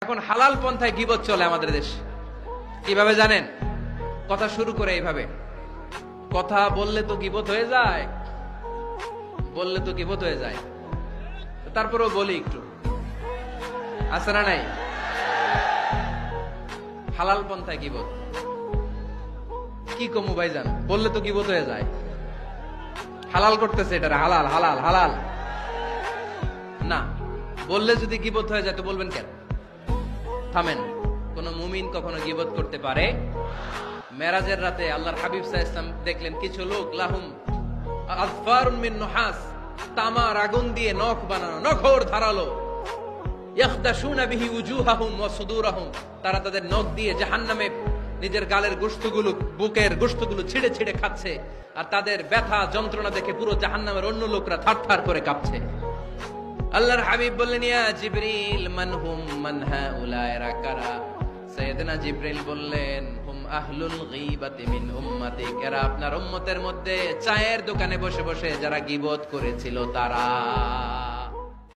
এখন হালাল পন্থায় গীবত চলে আমাদের দেশে। কিভাবে জানেন? কথা শুরু করে এইভাবে, কথা বললে তো গীবত হয়ে যায়, বললে তো গীবত হয়ে যায়, তারপরেও বলি একটু, আছে না নাই? হালাল পন্থায় গীবত কি কমু ভাইজান, বললে তো গীবত হয়ে যায়। হালাল করতেছে এটা, হালাল হালাল হালাল না, বললে যদি গীবত হয়ে যায় তো বলবেন কেন? থামেন। কোন মুমিন কখনো গীবত করতে পারে? মেরাজের রাতে আল্লাহর হাবিব সাল্লাল্লাহু আলাইহি ওয়াসাল্লাম দেখলেন কিছু লোক লাহুম আযফারুন মিন নুহাস, তামার আগুন দিয়ে নখ বানানো, নখর ধারালো, ইয়াখদাশুনা বিহি উজুহাহুম ওয়া সুদুরাহুম, তারা তাদের নখ দিয়ে জাহান্নামে নিজের গালের গোশতগুলো, বুকের গোশতগুলো ছিঁড়ে ছিঁড়ে খাচ্ছে, আর তাদের ব্যথা যন্ত্রণা দেখে পুরো জাহান্নামের অন্য লোকরা থারথার করে কাঁপছে। আল্লাহর হাবিব বললেন, ইয়া জিবরিল মানহুম মান হাউলা, এরা কারা? সাইয়েদনা জিবরিল বললেন, হুম আহলুল গীবাতি মিন উম্মতিক, এরা আপনার উম্মতের মধ্যে চায়ের দোকানে বসে বসে যারা গীবত করেছিল তারা।